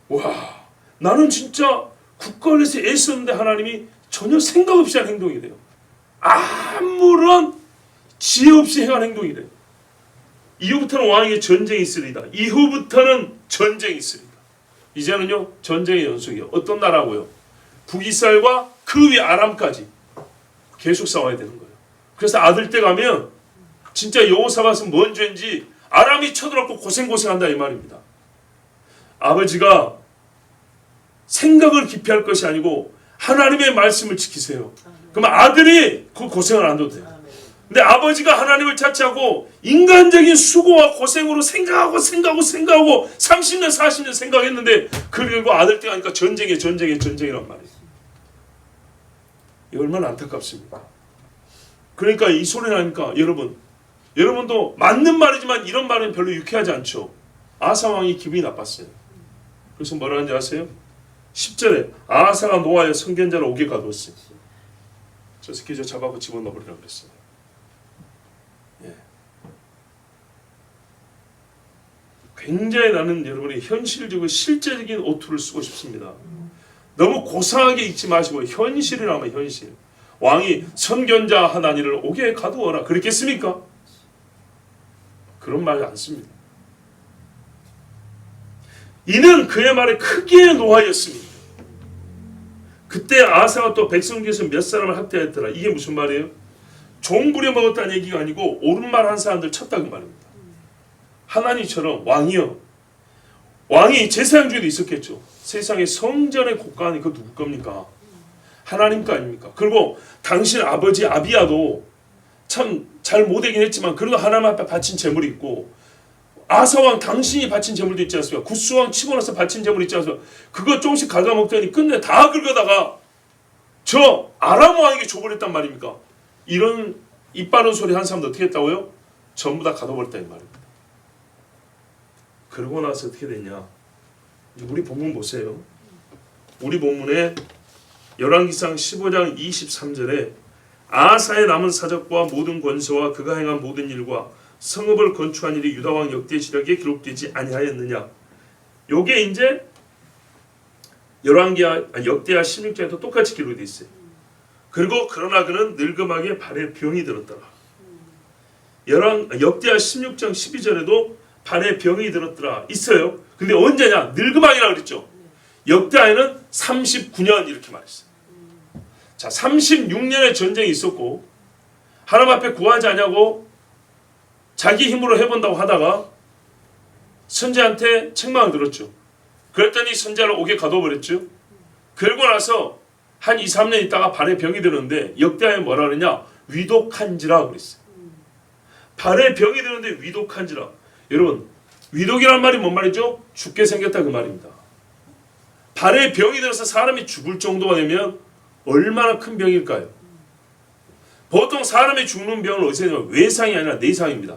와 나는 진짜 국가를 위해서 애썼는데 하나님이 전혀 생각 없이 한 행동이 돼요. 아무런 지혜 없이 행한 행동이 돼요. 이후부터는 왕에게 전쟁이 있으리다. 이후부터는 전쟁이 있으리다. 이제는요 전쟁의 연속이에요. 어떤 나라고요? 북이스라엘과 그 위 아람까지 계속 싸워야 되는 거예요. 그래서 아들 때 가면 진짜 여호사밧은 뭔 죄인지 아람이 쳐들어갖고 고생한다 이 말입니다. 아버지가 생각을 깊이 할 것이 아니고 하나님의 말씀을 지키세요. 그러면 아들이 그 고생을 안 해도 돼요. 근데 아버지가 하나님을 자체하고 인간적인 수고와 고생으로 생각하고 30년 40년 생각했는데 그리고 아들 때 가니까 전쟁이란 말이에요. 이 얼마나 안타깝습니까? 그러니까 이 소리 나니까 여러분도 맞는 말이지만 이런 말은 별로 유쾌하지 않죠. 아사 왕이 기분이 나빴어요. 그래서 뭐라 하는지 아세요? 10절에 아사가 노하여 선견자를 옥에 가두었어요. 저 새끼 저 잡아고 집어넣어버리라고 그랬어요. 예. 굉장히 나는 여러분이 현실적이고 실제적인 오투를 쓰고 싶습니다. 너무 고상하게 읽지 마시고 현실이라면 현실. 왕이 선견자 하나니를 옥에 가두어라 그랬겠습니까? 그런 말 안 씁니다. 이는 그의 말에 크게 노하였습니다. 그때 아사가 또 백성 중에서 몇 사람을 학대했더라. 이게 무슨 말이에요? 종 부려먹었다는 얘기가 아니고 옳은 말 한 사람들 쳤다 그 말입니다. 하나님처럼 왕이 제사장 중에도 있었겠죠. 세상에 성전의 고가는 그 누구 겁니까? 하나님 거 아닙니까? 그리고 당신 아버지 아비야도 참 잘 못되긴 했지만 그래도 하나님 앞에 바친 재물이 있고 아사왕 당신이 바친 재물도 있지 않습니까? 구스왕 치고 나서 바친 재물이 있지 않습니까? 그거 조금씩 갉아먹더니 끝내 다 긁어다가 저 아람 왕에게 줘버렸단 말입니까? 이런 입 바른 소리 한 사람도 어떻게 했다고요? 전부 다 가둬버렸다 이 말입니다. 그러고 나서 어떻게 됐냐? 우리 본문 보세요. 우리 본문에 열왕기상 15장 23절에 아사의 남은 사적과 모든 권세와 그가 행한 모든 일과 성읍을 건축한 일이 유다왕 역대 지력에 기록되지 아니하였느냐. 요게 이제 열왕기하 역대하 16장에도 똑같이 기록되어 있어요. 그리고 그러나 그는 늙음하게 발에 병이 들었더라. 역대하 16장 12절에도 발에 병이 들었더라 있어요. 근데 언제냐? 늙음하기라 그랬죠. 역대하에는 39년 이렇게 말했어요. 자, 36년의 전쟁이 있었고 하나님 앞에 구하지 않냐고 자기 힘으로 해본다고 하다가 선지자한테 책망을 들었죠. 그랬더니 선지자를 옥에 가둬버렸죠. 그러고 나서 한 2, 3년 있다가 발에 병이 드는데 역대하에 뭐라 그러냐? 위독한지라 그랬어요. 발에 병이 드는데 위독한지라. 여러분, 위독이란 말이 뭔 말이죠? 죽게 생겼다 그 말입니다. 발에 병이 들어서 사람이 죽을 정도가 되면 얼마나 큰 병일까요? 보통 사람이 죽는 병은 어디서 되냐면 외상이 아니라 내상입니다.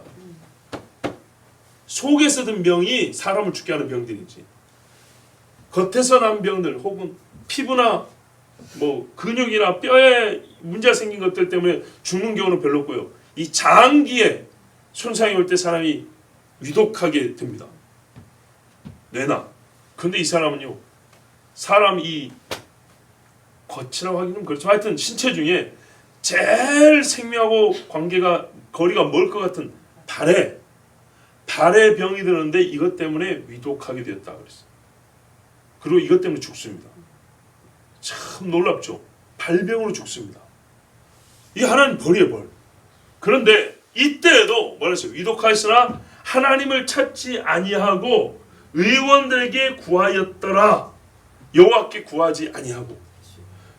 속에서 든 병이 사람을 죽게 하는 병들이지. 겉에서 난 병들 혹은 피부나 뭐 근육이나 뼈에 문제가 생긴 것들 때문에 죽는 경우는 별로 없고요. 이 장기에 손상이 올 때 사람이 위독하게 됩니다. 뇌나. 근데 이 사람은요. 사람 이 겉이라고 하기는 그렇죠. 하여튼 신체 중에 제일 생명하고 거리가 멀 것 같은 발에 병이 드는데 이것 때문에 위독하게 되었다 그랬어요. 그리고 이것 때문에 죽습니다. 참 놀랍죠. 발병으로 죽습니다. 이 하나님 벌이에요, 벌. 그런데 이때에도 뭐라 했어요? 위독하였으나 하나님을 찾지 아니하고 의원들에게 구하였더라. 여호와께 구하지 아니하고.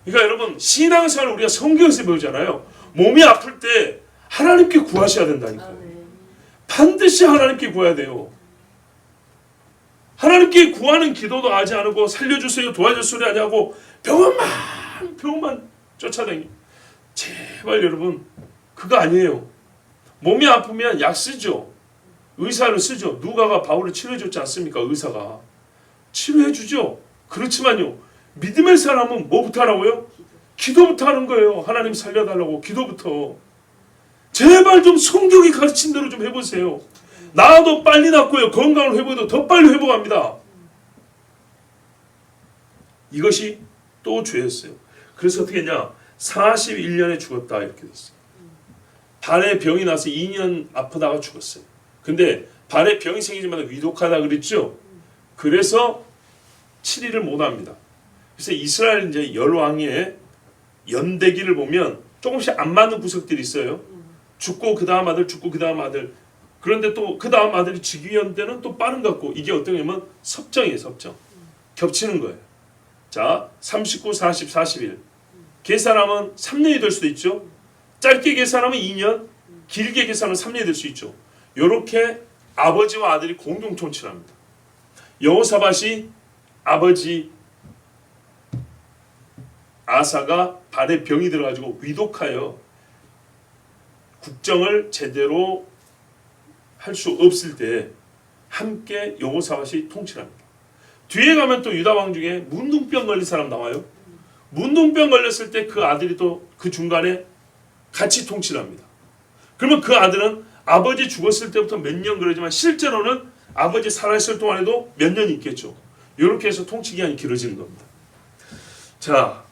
그러니까 여러분 신앙생활을 우리가 성경에서 배우잖아요. 몸이 아플 때 하나님께 구하셔야 된다니까요. 반드시 하나님께 구해야 돼요. 하나님께 구하는 기도도 하지 않고 살려주세요 도와주세요 아니하고 병원만 쫓아다니. 제발 여러분 그거 아니에요. 몸이 아프면 약 쓰죠. 의사를 쓰죠. 누가가 바울을 치료해줬지 않습니까? 의사가 치료해주죠. 그렇지만요 믿음의 사람은 뭐부터 하라고요? 기도부터 하는 거예요. 하나님 살려달라고 기도부터. 제발 좀 성경이 가르친 대로 좀 해보세요. 나도 빨리 낫고요. 건강을 회복해도 더 빨리 회복합니다. 이것이 또 죄였어요. 그래서 어떻게 했냐? 41년에 죽었다 이렇게 됐어요. 발에 병이 나서 2년 아프다가 죽었어요. 근데 발에 병이 생기지만 위독하다 그랬죠? 그래서 7일을 못합니다. 그래서 이스라엘 이제 열왕의 연대기를 보면 조금씩 안 맞는 구석들이 있어요. 죽고 그 다음 아들, 죽고 그 다음 아들. 그런데 또 그 다음 아들이 즉위한 때는 또 빠른 것 같고 이게 어떤 거냐면 섭정이에요. 섭정. 겹치는 거예요. 자, 39, 40, 41. 계산하면 3년이 될 수도 있죠. 짧게 계산하면 2년, 길게 계산하면 3년이 될 수 있죠. 이렇게 아버지와 아들이 공동 통치합니다. 여호사밧이 아버지 아사가 발에 병이 들어가지고 위독하여 국정을 제대로 할 수 없을 때 함께 여호사밧이 통치합니다. 뒤에 가면 또 유다 왕 중에 문둥병 걸린 사람 나와요. 문둥병 걸렸을 때 그 아들이 또 그 중간에 같이 통치합니다. 그러면 그 아들은 아버지 죽었을 때부터 몇 년 그러지만 실제로는 아버지 살아있을 동안에도 몇 년이 있겠죠. 이렇게 해서 통치 기간이 길어지는 겁니다. 자,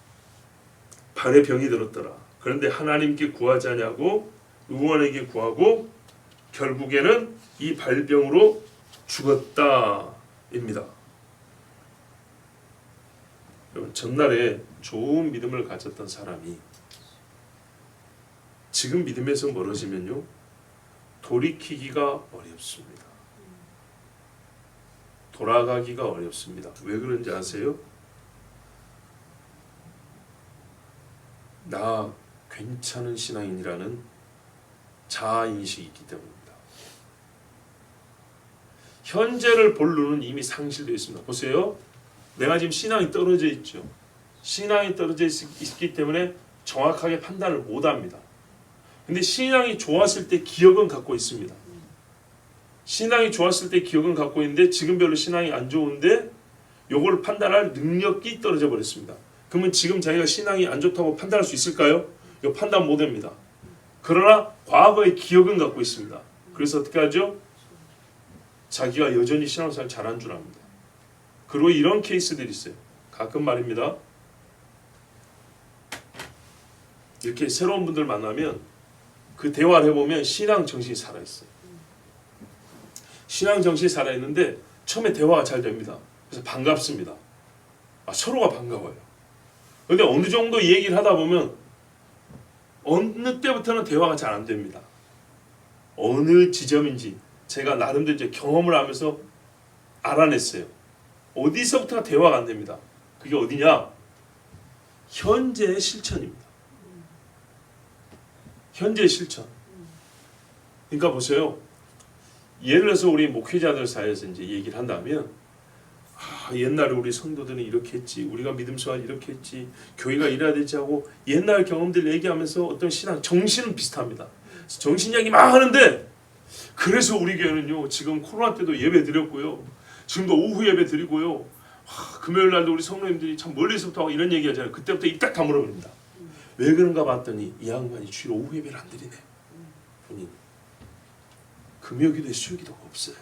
발에 병이 들었더라. 그런데 하나님께 구하지 않냐고 의원에게 구하고 결국에는 이 발병으로 죽었다입니다. 여러분 전날에 좋은 믿음을 가졌던 사람이 지금 믿음에서 멀어지면요 돌이키기가 어렵습니다. 돌아가기가 어렵습니다. 왜 그런지 아세요? 나 괜찮은 신앙인이라는 자아인식이 있기 때문입니다. 현재를 볼 눈은 이미 상실되어 있습니다. 보세요. 내가 지금 신앙이 떨어져 있죠. 신앙이 떨어져 있기 때문에 정확하게 판단을 못합니다. 근데 신앙이 좋았을 때 기억은 갖고 있습니다. 신앙이 좋았을 때 기억은 갖고 있는데 지금 별로 신앙이 안 좋은데 요걸 판단할 능력이 떨어져 버렸습니다. 그러면 지금 자기가 신앙이 안 좋다고 판단할 수 있을까요? 이거 판단 못합니다. 그러나 과거의 기억은 갖고 있습니다. 그래서 어떻게 하죠? 자기가 여전히 신앙생활 잘한 줄 압니다. 그리고 이런 케이스들이 있어요. 가끔 말입니다. 이렇게 새로운 분들 만나면 그 대화를 해보면 신앙 정신이 살아있어요. 신앙 정신이 살아있는데 처음에 대화가 잘 됩니다. 그래서 반갑습니다. 서로가 반가워요. 근데 어느 정도 얘기를 하다 보면 어느 때부터는 대화가 잘 안 됩니다. 어느 지점인지 제가 나름대로 이제 경험을 하면서 알아냈어요. 어디서부터가 대화가 안 됩니다. 그게 어디냐? 현재의 실천입니다. 현재의 실천. 그러니까 보세요. 예를 들어서 우리 목회자들 사이에서 이제 얘기를 한다면, 옛날에 우리 성도들은 이렇게 했지, 우리가 믿음 생활 이렇게 했지, 교회가 이래야 되지 하고 옛날 경험들 얘기하면서 어떤 신앙 정신은 비슷합니다. 정신 이야기 막 하는데, 그래서 우리 교회는요 지금 코로나 때도 예배 드렸고요, 지금도 오후 예배 드리고요, 금요일 날도 우리 성도님들이 참 멀리서부터 하고 이런 얘기 하잖아요. 그때부터 입 딱 다물어버립니다. 왜 그런가 봤더니 이 양반이 주일 오후 예배를 안 드리네. 본인 금요기도에 수요기도가 없어요.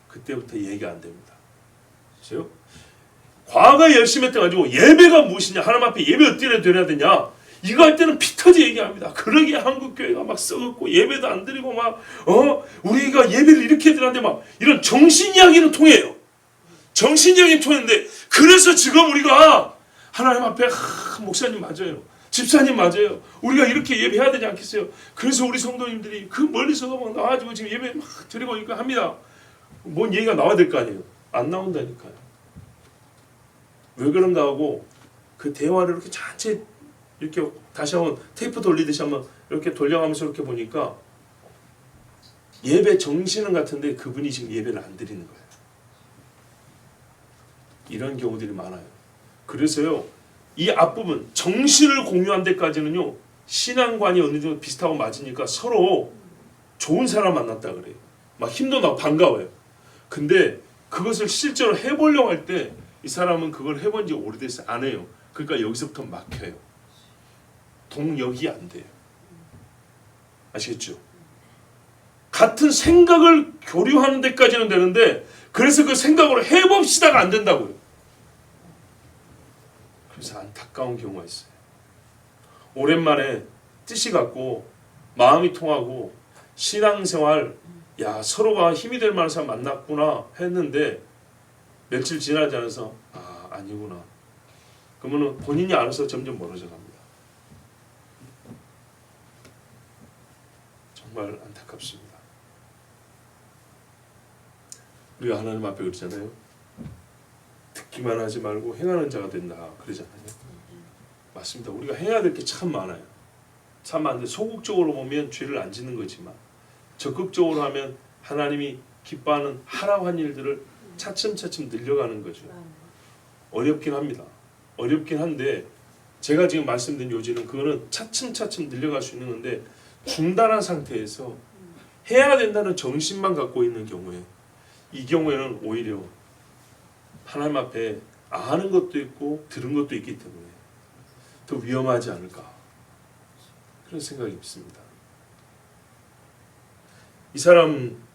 그때부터 얘기가 안 됩니다. 그렇죠? 과거에 열심히 했다가지고 예배가 무엇이냐, 하나님 앞에 예배 어떻게 드려야 되냐, 이거 할 때는 피 터지 얘기합니다. 그러기에 한국교회가 막 썩었고 예배도 안 드리고 막 우리가 예배를 이렇게 드렸는데 막 이런 정신 이야기는 통해요. 정신 이야기는 통했는데, 그래서 지금 우리가 하나님 앞에 목사님 맞아요, 집사님 맞아요, 우리가 이렇게 예배해야 되지 않겠어요? 그래서 우리 성도님들이 그 멀리서 막 나와가지고 지금 예배 막 드리고 이거 합니다. 뭔 얘기가 나와야 될 거 아니에요. 안 나온다니까요. 왜 그런가 하고 그 대화를 이렇게 자체 이렇게 다시 한번 테이프 돌리듯이 한번 이렇게 돌려가면서 이렇게 보니까 예배 정신은 같은데 그분이 지금 예배를 안 드리는 거예요. 이런 경우들이 많아요. 그래서요, 이 앞부분 정신을 공유한 데까지는요 신앙관이 어느 정도 비슷하고 맞으니까 서로 좋은 사람 만났다 그래요. 막 힘도 나고 반가워요. 근데 그것을 실제로 해보려고 할 때 이 사람은 그걸 해본 지 오래돼서 안 해요. 그러니까 여기서부터 막혀요. 동력이 안 돼요. 아시겠죠? 같은 생각을 교류하는 데까지는 되는데, 그래서 그 생각으로 해봅시다가 안 된다고요. 그래서 안타까운 경우가 있어요. 오랜만에 뜻이 같고 마음이 통하고 신앙생활, 서로가 힘이 될 만한 사람 만났구나 했는데 며칠 지나지 않아서 아니구나. 그러면 본인이 알아서 점점 멀어져 갑니다. 정말 안타깝습니다. 우리가 하나님 앞에 그러잖아요. 듣기만 하지 말고 행하는 자가 된다 그러잖아요. 맞습니다. 우리가 해야 될 게 참 많아요. 참 많은데 소극적으로 보면 죄를 안 짓는 거지만 적극적으로 하면 하나님이 기뻐하는 하라고 한 일들을 차츰차츰 늘려가는 거죠. 어렵긴 합니다. 어렵긴 한데 제가 지금 말씀드린 요지는 그거는 차츰차츰 늘려갈 수 있는 건데, 중단한 상태에서 해야 된다는 정신만 갖고 있는 경우에, 이 경우에는 오히려 하나님 앞에 아는 것도 있고 들은 것도 있기 때문에 더 위험하지 않을까, 그런 생각이 있습니다. 이 사람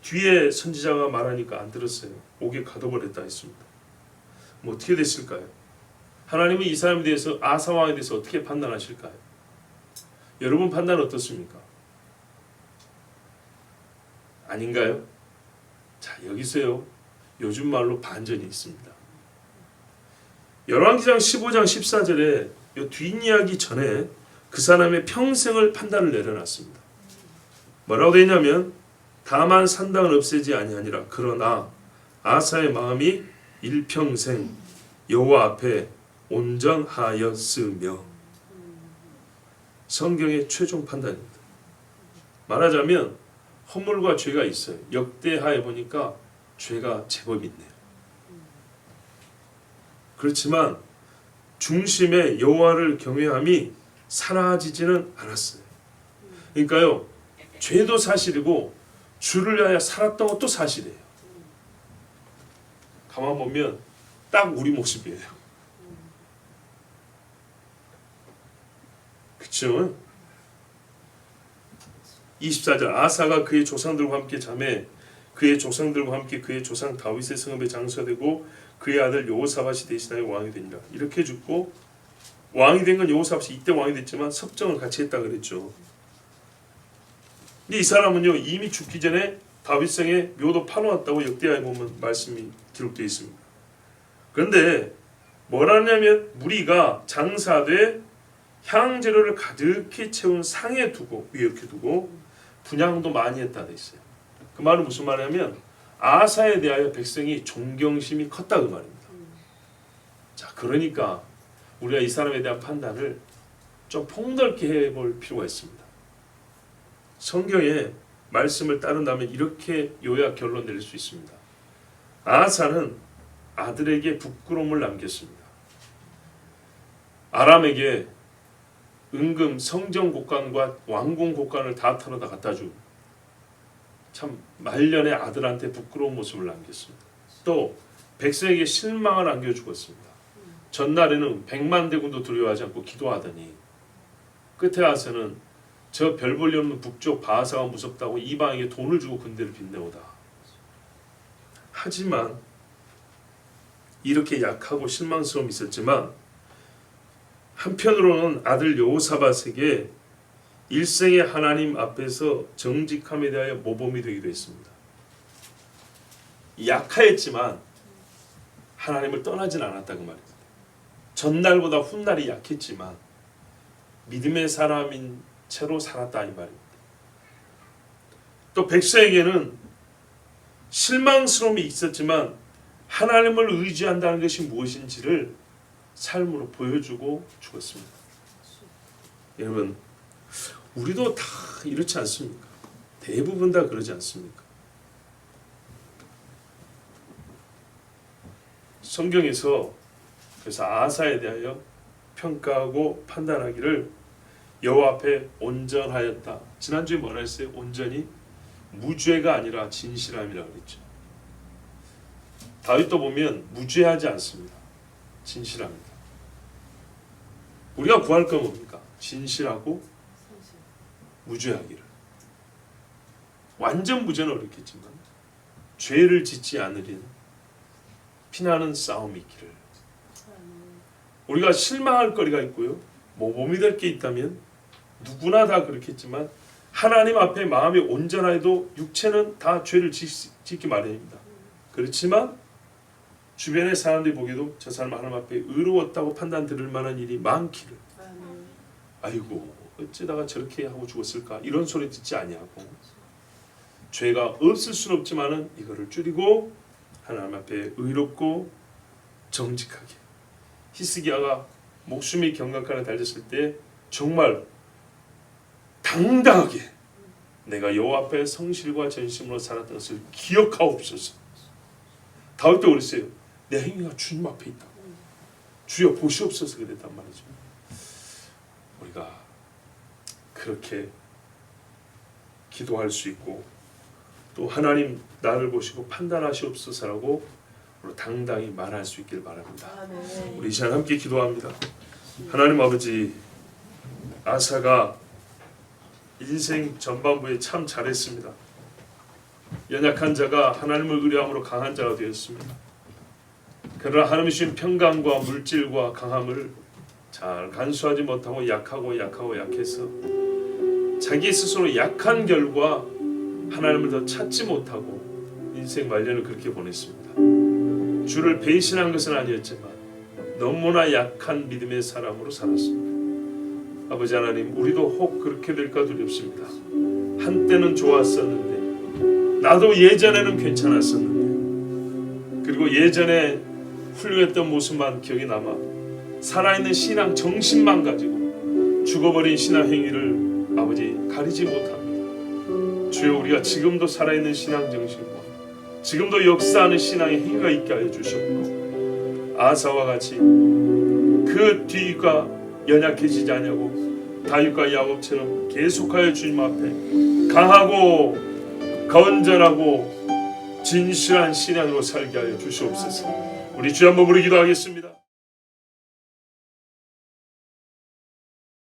뒤에 선지자가 말하니까 안 들었어요. 옥에 가둬버렸다 했습니다. 뭐 어떻게 됐을까요? 하나님은 이 사람에 대해서, 아사 왕에 대해서 어떻게 판단하실까요? 여러분 판단은 어떻습니까? 아닌가요? 자, 여기서요 요즘 말로 반전이 있습니다. 열왕기상 15장 14절에 이 뒷이야기 전에 그 사람의 평생을 판단을 내려놨습니다. 뭐라고 되어 있냐면, 다만 산당을 없애지 아니하니라. 그러나 아사의 마음이 일평생 여호와 앞에 온전하였으며. 성경의 최종 판단입니다. 말하자면 허물과 죄가 있어요. 역대하에 보니까 죄가 제법 있네요. 그렇지만 중심의 여호와를 경외함이 사라지지는 않았어요. 그러니까요, 죄도 사실이고 주를 위하여 살았던 것도 사실이에요. 가만 보면 딱 우리 모습이에요. 그렇죠? 24절, 아사가 그의 조상들과 함께 자매 그의 조상들과 함께 그의 조상 다윗의 성읍에 장사되고 그의 아들 여호사밧이 대신하여 왕이 되니라. 이렇게 죽고 왕이 된 건 여호사밧이 이때 왕이 됐지만 섭정을 같이 했다 그랬죠. 근데 이 사람은요 이미 죽기 전에 다윗성에 묘도 파놓았다고 역대하에 보면 말씀이 기록되어 있습니다. 그런데 뭐라냐면 무리가 장사되 향재료를 가득히 채운 상에 두고 위에 이렇게 두고 분향도 많이 했다 돼 있어요. 그 말은 무슨 말이냐면 아사에 대하여 백성이 존경심이 컸다 그 말입니다. 자, 그러니까 우리가 이 사람에 대한 판단을 좀 폭넓게 해볼 필요가 있습니다. 성경의 말씀을 따른다면 이렇게 요약 결론 내릴 수 있습니다. 아사는 아들에게 부끄러움을 남겼습니다. 아람에게 은금 성전 곡간과 왕궁 곡간을 다 털어다 갖다 주고 참 말년에 아들한테 부끄러운 모습을 남겼습니다. 또 백성에게 실망을 안겨 죽었습니다. 전날에는 100만 대군도 두려워하지 않고 기도하더니 끝에 와서는 저 별 볼 일 없는 북쪽 바하사가 무섭다고 이방에게 돈을 주고 군대를 빚내오다. 하지만 이렇게 약하고 실망스러움이 있었지만 한편으로는 아들 여호사밧에게 일생의 하나님 앞에서 정직함에 대하여 모범이 되기도 했습니다. 약하였지만 하나님을 떠나진 않았다고 말입니다. 전날보다 훗날이 약했지만 믿음의 사람인 채로 살았다 이 말입니다. 또 백성에게는 실망스러움이 있었지만 하나님을 의지한다는 것이 무엇인지를 삶으로 보여주고 죽었습니다. 여러분, 우리도 다 이렇지 않습니까? 대부분 다 그러지 않습니까? 성경에서 그래서 아사에 대하여 평가하고 판단하기를 여호와 앞에 온전하였다. 지난주에 뭐라 했어요? 온전히 무죄가 아니라 진실함이라 그랬죠. 다윗도 보면 무죄하지 않습니다. 진실합니다. 우리가 구할 건 뭡니까? 진실하고 무죄하기를. 완전 무죄는 어렵겠지만 죄를 짓지 않으리는 피나는 싸움이 있기를. 우리가 실망할 거리가 있고요, 모범이 될 게 있다면 누구나 다 그렇겠지만 하나님 앞에 마음이 온전하여도 육체는 다 죄를 짓기 마련입니다. 그렇지만 주변의 사람들이 보기에도 저 사람 하나님 앞에 의로웠다고 판단 들을 만한 일이 많기를, 아이고 어쩌다가 저렇게 하고 죽었을까 이런 소리 듣지 아니하고, 죄가 없을 수는 없지만은 이거를 줄이고 하나님 앞에 의롭고 정직하게. 히스기야가 목숨이 경각하나 달렸을 때 정말 당당하게 내가 여호와 앞에 성실과 전심으로 살았던 것을 기억하옵소서. 다윗도 그랬어요. 내 행위가 주님 앞에 있다고. 주여 보시옵소서 그랬단 말이죠. 우리가 그렇게 기도할 수 있고 또 하나님 나를 보시고 판단하시옵소서라고 당당히 말할 수 있길 바랍니다. 우리 이 시간 함께 기도합니다. 하나님 아버지, 아사가 인생 전반부에 참 잘했습니다. 연약한 자가 하나님을 의뢰함으로 강한 자가 되었습니다. 그러나 하나님이 주신 평강과 물질과 강함을 잘 간수하지 못하고 약해서 자기 스스로 약한 결과 하나님을 더 찾지 못하고 인생 말년을 그렇게 보냈습니다. 주를 배신한 것은 아니었지만 너무나 약한 믿음의 사람으로 살았습니다. 아버지 하나님, 우리도 혹 그렇게 될까 두렵습니다. 한때는 좋았었는데, 나도 예전에는 괜찮았었는데, 그리고 예전에 훌륭했던 모습만 기억이 남아 살아있는 신앙 정신만 가지고 죽어버린 신앙 행위를 아버지 가리지 못합니다. 주여, 우리가 지금도 살아있는 신앙 정신과 지금도 역사하는 신앙의 행위가 있게 하여 주셨고, 아사와 같이 그 뒤가 연약해지지 않냐고 다윗과 야곱처럼 계속하여 주님 앞에 강하고 건전하고 진실한 신앙으로 살게 하여 주시옵소서. 우리 주 한번 부르기도 하겠습니다.